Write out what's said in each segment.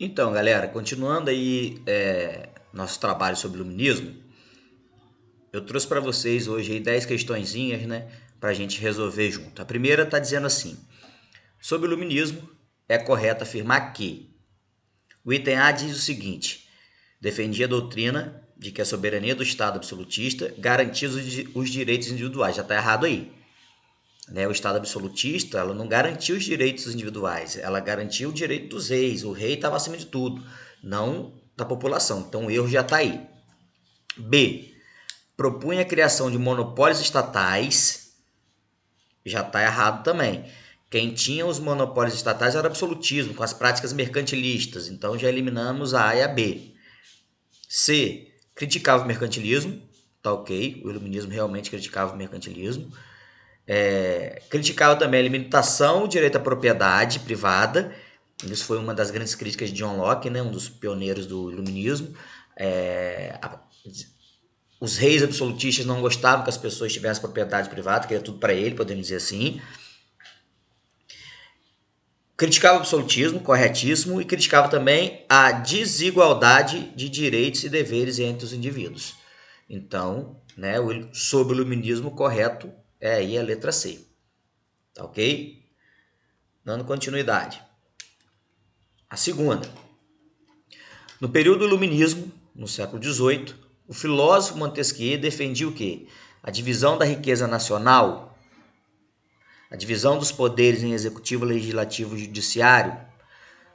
Então, galera, continuando aí nosso trabalho sobre iluminismo, eu trouxe para vocês hoje aí 10 questõezinhas, né, para a gente resolver junto. A primeira está dizendo assim: sobre o iluminismo, é correto afirmar que o item A diz o seguinte: defendia a doutrina de que a soberania do Estado absolutista garantia os direitos individuais. Já está errado aí. Né? O Estado absolutista, ela não garantia os direitos individuais, ela garantia o direito dos reis. O rei estava acima de tudo, não da população. Então o erro já está aí. B. Propunha a criação de monopólios estatais. Já está errado também. Quem tinha os monopólios estatais era o absolutismo, com as práticas mercantilistas. Então já eliminamos a A e a B. C. Criticava o mercantilismo. Tá ok, o iluminismo realmente criticava o mercantilismo. Criticava também a limitação do direito à propriedade privada. Isso foi uma das grandes críticas de John Locke, né, um dos pioneiros do iluminismo. Os reis absolutistas não gostavam que as pessoas tivessem propriedade privada, queria tudo para ele, podemos dizer assim. Criticava o absolutismo, corretíssimo, e criticava também a desigualdade de direitos e deveres entre os indivíduos. Então, né, sobre o iluminismo, correto é aí a letra C. Tá ok? Dando continuidade. A segunda. No período do iluminismo, no século XVIII, o filósofo Montesquieu defendia o quê? A divisão da riqueza nacional, a divisão dos poderes em executivo, legislativo e judiciário,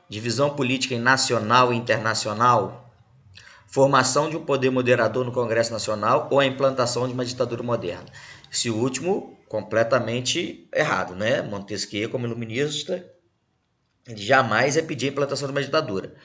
divisão política em nacional e internacional, formação de um poder moderador no Congresso Nacional ou a implantação de uma ditadura moderna. Esse último, completamente errado, né? Montesquieu, como iluminista, ele jamais ia pedir a implantação de uma ditadura.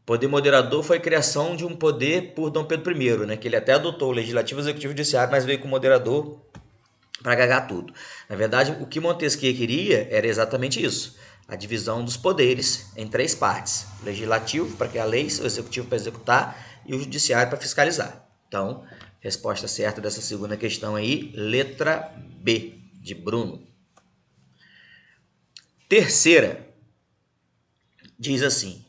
Poder moderador foi a criação de um poder por Dom Pedro I, né? Que ele até adotou o legislativo, executivo e judiciário, mas veio com o moderador para cagar tudo. Na verdade, o que Montesquieu queria era exatamente isso: a divisão dos poderes em três partes: o legislativo para criar leis, o executivo para executar e o judiciário para fiscalizar. Então, resposta certa dessa segunda questão aí, letra B, de Bruno. Terceira, diz assim: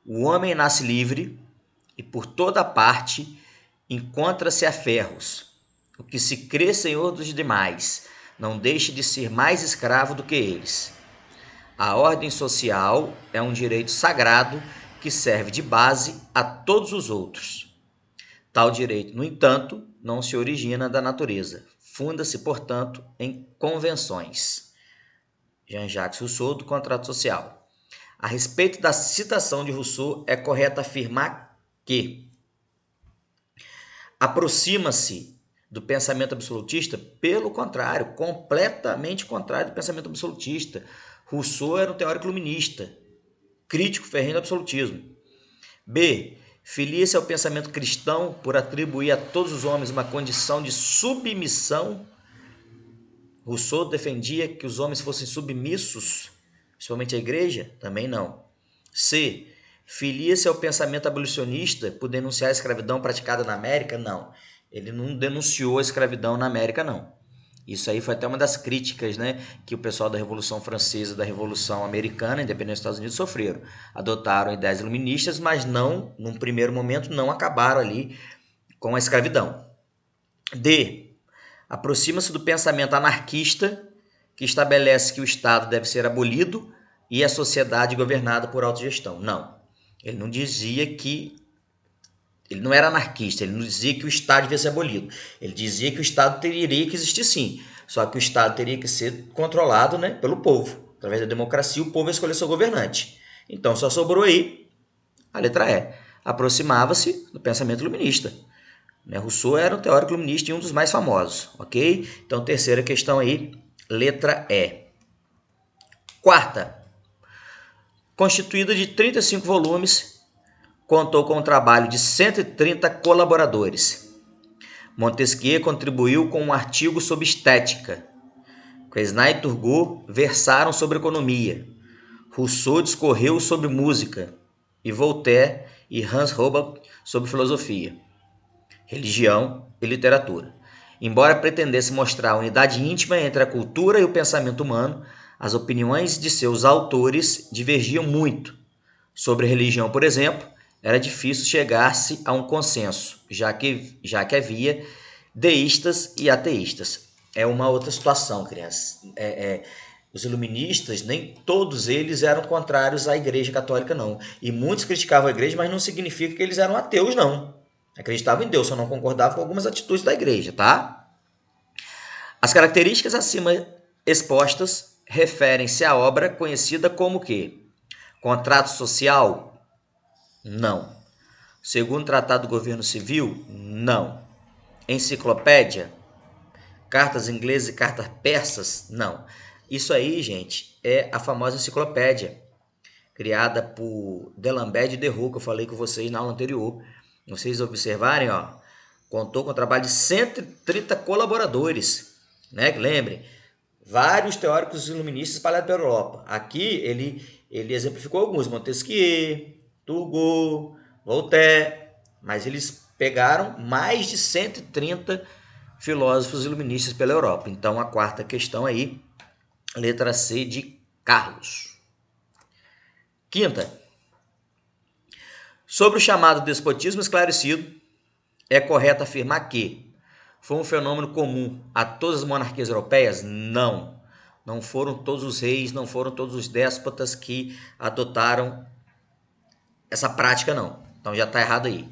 o homem nasce livre e por toda parte encontra-se a ferros. O que se crê senhor dos demais, não deixe de ser mais escravo do que eles. A ordem social é um direito sagrado que serve de base a todos os outros. Tal direito, no entanto, não se origina da natureza. Funda-se, portanto, em convenções. Jean-Jacques Rousseau, do Contrato Social. A respeito da citação de Rousseau, é correto afirmar que aproxima-se do pensamento absolutista? Pelo contrário, completamente contrário do pensamento absolutista. Rousseau era um teórico iluminista, crítico ferrenho do absolutismo. B. Filia-se ao pensamento cristão por atribuir a todos os homens uma condição de submissão. Rousseau defendia que os homens fossem submissos, principalmente a igreja? Também não. C. Filia-se ao pensamento abolicionista por denunciar a escravidão praticada na América? Não. Ele não denunciou a escravidão na América, não. Isso aí foi até uma das críticas, né, que o pessoal da Revolução Francesa, da Revolução Americana, independente dos Estados Unidos, sofreram. Adotaram ideias iluministas, mas não, num primeiro momento, não acabaram ali com a escravidão. D. Aproxima-se do pensamento anarquista, que estabelece que o Estado deve ser abolido e a sociedade governada por autogestão. Não. Ele não dizia que... Ele não era anarquista, ele não dizia que o Estado devia ser abolido. Ele dizia que o Estado teria que existir sim, só que o Estado teria que ser controlado, né, pelo povo. Através da democracia, o povo escolheu seu governante. Então só sobrou aí a letra E. Aproximava-se do pensamento iluminista. Rousseau era um teórico iluminista e um dos mais famosos, ok? Então terceira questão aí, letra E. Quarta. Constituída de 35 volumes, contou com o trabalho de 130 colaboradores. Montesquieu contribuiu com um artigo sobre estética. Quesnay e Turgot versaram sobre economia. Rousseau discorreu sobre música. E Voltaire e Hans Holbein sobre filosofia, religião e literatura. Embora pretendesse mostrar a unidade íntima entre a cultura e o pensamento humano, as opiniões de seus autores divergiam muito Sobre religião, por exemplo, era difícil chegar-se a um consenso, já que havia deístas e ateístas. É uma outra situação, crianças. Os iluministas, nem todos eles eram contrários à Igreja Católica, não. E muitos criticavam a Igreja, mas não significa que eles eram ateus, não. Acreditavam em Deus, só não concordavam com algumas atitudes da Igreja, tá? As características acima expostas referem-se à obra conhecida como o quê? Contrato social? Não. Segundo Tratado do Governo Civil? Não. Enciclopédia? Cartas inglesas e cartas persas? Não. Isso aí, gente, é a famosa enciclopédia, criada por D'Alembert de Derou, que eu falei com vocês na aula anterior. Vocês observarem, ó, contou com o trabalho de 130 colaboradores, né? Lembrem, vários teóricos iluministas espalhados pela Europa. Aqui ele exemplificou alguns, Montesquieu, Turgot, Voltaire, mas eles pegaram mais de 130 filósofos iluministas pela Europa. Então, a quarta questão aí, letra C de Carlos. Quinta. Sobre o chamado despotismo esclarecido, é correto afirmar que foi um fenômeno comum a todas as monarquias europeias? Não. Não foram todos os reis, não foram todos os déspotas que adotaram essa prática, não. Então já está errado aí.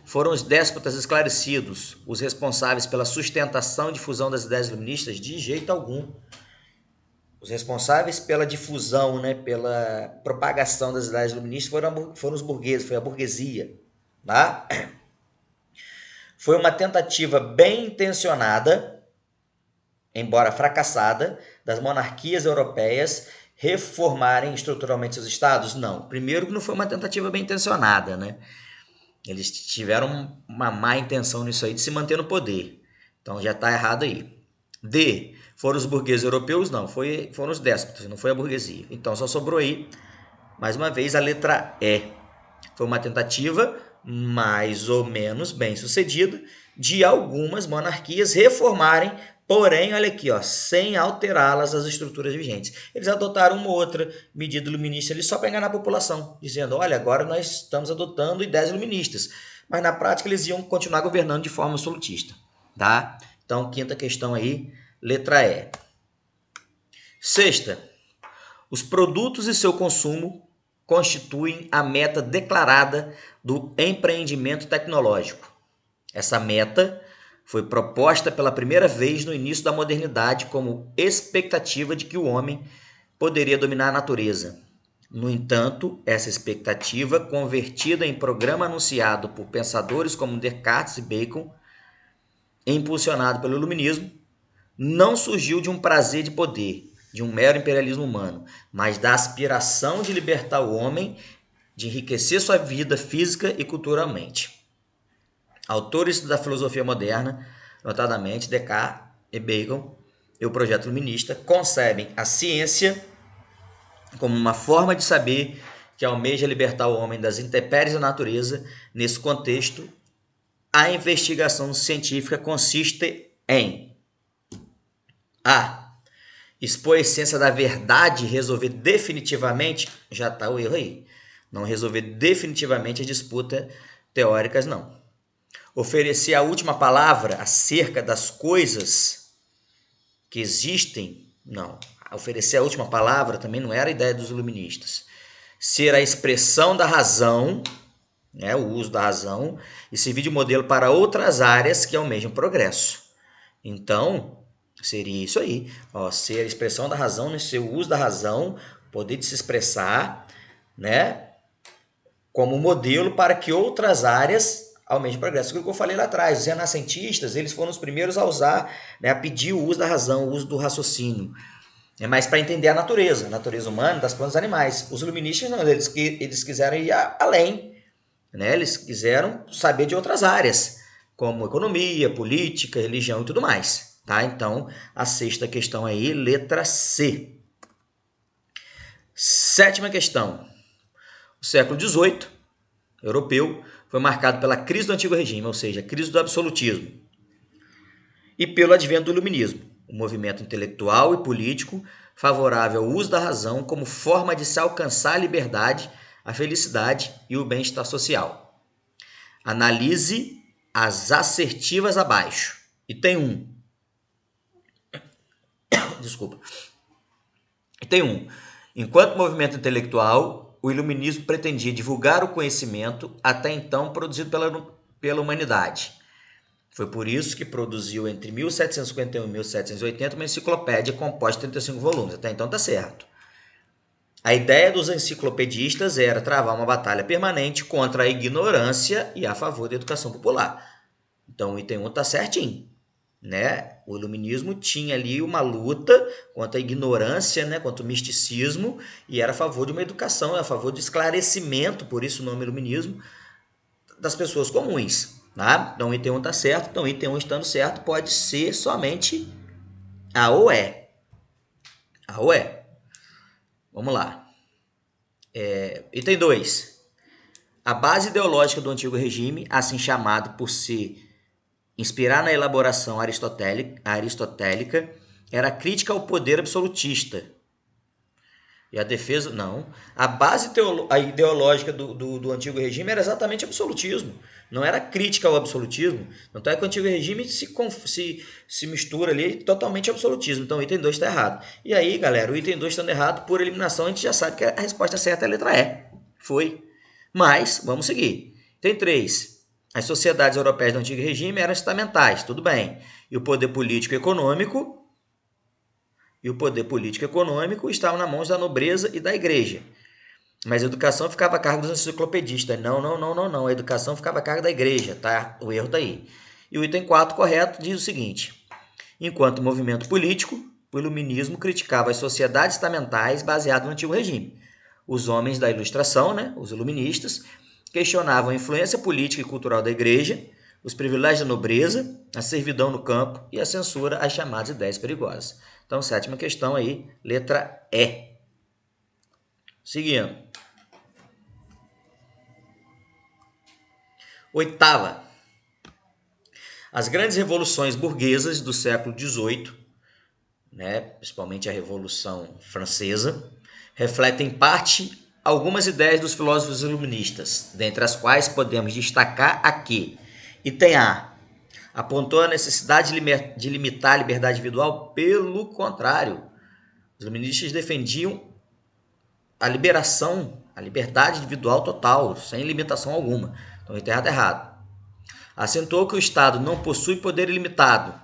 Foram os déspotas esclarecidos os responsáveis pela sustentação e difusão das ideias iluministas? De jeito algum. Os responsáveis pela difusão, né, pela propagação das ideias iluministas foram os burgueses, foi a burguesia. Tá? Foi uma tentativa bem intencionada, embora fracassada, das monarquias europeias reformarem estruturalmente seus estados? Não. Primeiro que não foi uma tentativa bem intencionada, né? Eles tiveram uma má intenção nisso aí de se manter no poder. Então já está errado aí. D. Foram os burgueses europeus? Não. Foram os déspotas, não foi a burguesia. Então só sobrou aí, mais uma vez, a letra E. Foi uma tentativa mais ou menos bem sucedida de algumas monarquias reformarem, porém, olha aqui, ó, sem alterá-las as estruturas vigentes. Eles adotaram uma outra medida iluminista ali só para enganar a população, dizendo, olha, agora nós estamos adotando ideias iluministas. Mas na prática eles iam continuar governando de forma absolutista. Tá? Então, quinta questão aí, letra E. Sexta, os produtos e seu consumo constituem a meta declarada do empreendimento tecnológico. Essa meta foi proposta pela primeira vez no início da modernidade como expectativa de que o homem poderia dominar a natureza. No entanto, essa expectativa, convertida em programa anunciado por pensadores como Descartes e Bacon, e impulsionado pelo iluminismo, não surgiu de um prazer de poder, de um mero imperialismo humano, mas da aspiração de libertar o homem, de enriquecer sua vida física e culturalmente. Autores da filosofia moderna, notadamente Descartes e Bacon, e o projeto iluminista, concebem a ciência como uma forma de saber que almeja libertar o homem das intempéries da natureza. Nesse contexto, a investigação científica consiste em A. Expor a essência da verdade e resolver definitivamente, já está o erro aí. Não resolver definitivamente as disputas teóricas, não. Oferecer a última palavra acerca das coisas que existem, não. Oferecer a última palavra também não era a ideia dos iluministas. Ser a expressão da razão, né, o uso da razão, e servir de modelo para outras áreas que almejam progresso. Então, seria isso aí, ó, ser a expressão da razão, ser o uso da razão, poder de se expressar, né, como modelo para que outras áreas almejem progresso. Aquilo que eu falei lá atrás, os renascentistas, eles foram os primeiros a usar, né, a pedir o uso da razão, o uso do raciocínio, mas para entender a natureza humana, das plantas e animais. Os iluministas não, eles quiseram ir além, né, eles quiseram saber de outras áreas, como economia, política, religião e tudo mais. Tá? Então, a sexta questão aí, letra C. Sétima questão. O século XVIII, europeu, foi marcado pela crise do Antigo Regime, ou seja, a crise do absolutismo, e pelo advento do iluminismo, um movimento intelectual e político favorável ao uso da razão como forma de se alcançar a liberdade a felicidade e o bem-estar social. Analise as assertivas abaixo. Item 1. Desculpa. Item 1. Enquanto movimento intelectual, o iluminismo pretendia divulgar o conhecimento até então produzido pela humanidade. Foi por isso que produziu entre 1751 e 1780 uma enciclopédia composta de 35 volumes. Até então está certo. A ideia dos enciclopedistas era travar uma batalha permanente contra a ignorância e a favor da educação popular. Então o item 1 está certinho. Né? O iluminismo tinha ali uma luta contra a ignorância, né? Contra o misticismo, e era a favor de uma educação, a favor do esclarecimento, por isso o nome iluminismo, das pessoas comuns. Tá? Então o item 1 está certo, então o item 1 estando certo pode ser somente a ou é. A ou é. Vamos lá. Item 2. A base ideológica do antigo regime, assim chamado por se inspirar na elaboração aristotélica, era a crítica ao poder absolutista. E a defesa, não. A base ideológica do antigo regime era exatamente o absolutismo. Não era crítica ao absolutismo. Não é que o antigo regime se mistura ali totalmente ao absolutismo. Então o item 2 está errado. E aí, galera, o item 2 estando errado, por eliminação, a gente já sabe que a resposta certa é a letra E. Foi. Mas, vamos seguir. Item 3. As sociedades europeias do antigo regime eram estamentais, tudo bem. E o poder político e econômico estavam nas mãos da nobreza e da igreja. Mas a educação ficava a cargo dos enciclopedistas. Não. A educação ficava a cargo da igreja, tá? O erro está aí. E o item 4 correto diz o seguinte: enquanto movimento político, o iluminismo criticava as sociedades estamentais baseadas no antigo regime. Os homens da ilustração, né, os iluministas, questionavam a influência política e cultural da igreja, os privilégios da nobreza, a servidão no campo e a censura às chamadas ideias perigosas. Então, sétima questão aí, letra E. Seguindo. Oitava. As grandes revoluções burguesas do século XVIII, né, principalmente a Revolução Francesa, refletem em parte algumas ideias dos filósofos iluministas, dentre as quais podemos destacar aqui. Item A. Apontou a necessidade de limitar a liberdade individual. Pelo contrário, os iluministas defendiam a liberação, a liberdade individual total, sem limitação alguma. Então, item errado é errado. Acentuou que o Estado não possui poder ilimitado.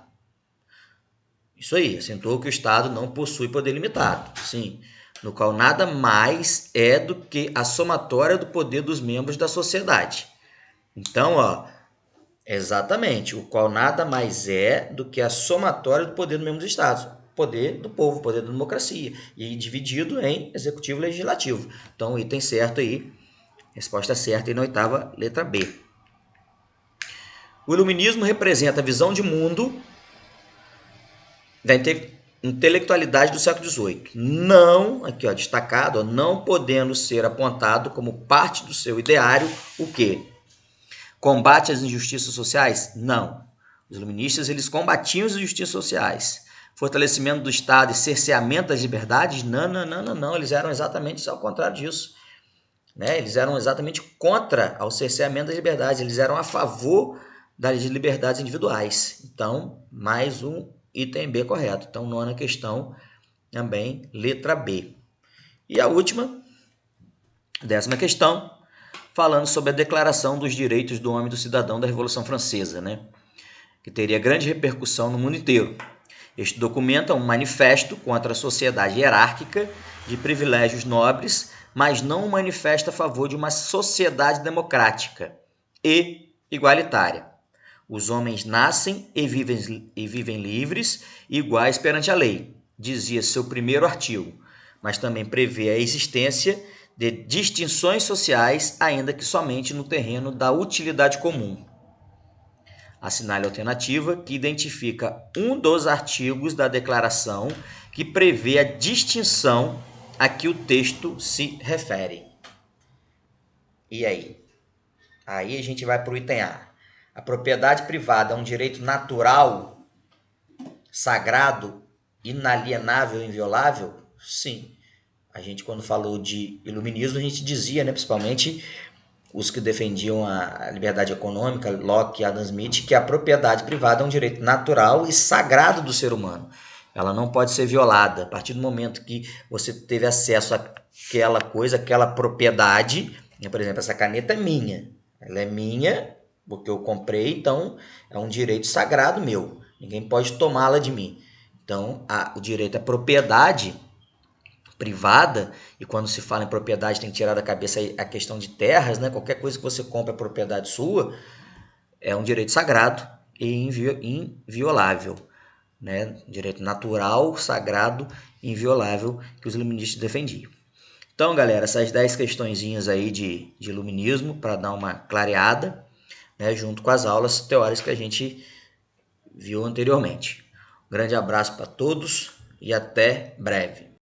Isso aí, acentuou que o Estado não possui poder limitado. Sim, no qual nada mais é do que a somatória do poder dos membros da sociedade. Então, ó, exatamente, o qual nada mais é do que a somatória do poder dos membros dos Estados. Poder do povo, poder da democracia, e dividido em executivo e legislativo. Então, o item certo aí, resposta certa aí na oitava, letra B. O iluminismo representa a visão de mundo da intelectualidade do século XVIII. Não, aqui ó, destacado, ó, não podendo ser apontado como parte do seu ideário o quê? Combate às injustiças sociais? Não. Os iluministas eles combatiam as injustiças sociais. Fortalecimento do Estado e cerceamento das liberdades? Não. Eles eram exatamente ao contrário disso. Né? Eles eram exatamente contra o cerceamento das liberdades. Eles eram a favor das liberdades individuais. Então, mais um item B correto. Então, nona questão, também letra B. E a última, 10ª questão, falando sobre a Declaração dos Direitos do Homem e do Cidadão da Revolução Francesa, né? Que teria grande repercussão no mundo inteiro. Este documento é um manifesto contra a sociedade hierárquica de privilégios nobres, mas não um manifesto a favor de uma sociedade democrática e igualitária. Os homens nascem e vivem livres e iguais perante a lei, dizia seu primeiro artigo, mas também prevê a existência de distinções sociais, ainda que somente no terreno da utilidade comum. Assinale a alternativa que identifica um dos artigos da declaração que prevê a distinção a que o texto se refere. E aí? Aí a gente vai para o item A. A propriedade privada é um direito natural, sagrado, inalienável e inviolável? Sim. A gente, quando falou de iluminismo, a gente dizia, né, principalmente os que defendiam a liberdade econômica, Locke e Adam Smith, que a propriedade privada é um direito natural e sagrado do ser humano. Ela não pode ser violada. A partir do momento que você teve acesso àquela coisa, àquela propriedade, por exemplo, essa caneta é minha. Ela é minha porque eu comprei, então é um direito sagrado meu. Ninguém pode tomá-la de mim. Então, o direito à propriedade privada, e quando se fala em propriedade tem que tirar da cabeça a questão de terras, né? Qualquer coisa que você compra é propriedade sua, é um direito sagrado e inviolável, né? Direito natural, sagrado e inviolável que os iluministas defendiam. Então, galera, essas 10 questõezinhas aí de iluminismo para dar uma clareada, né? Junto com as aulas teóricas que a gente viu anteriormente. Um grande abraço para todos e até breve.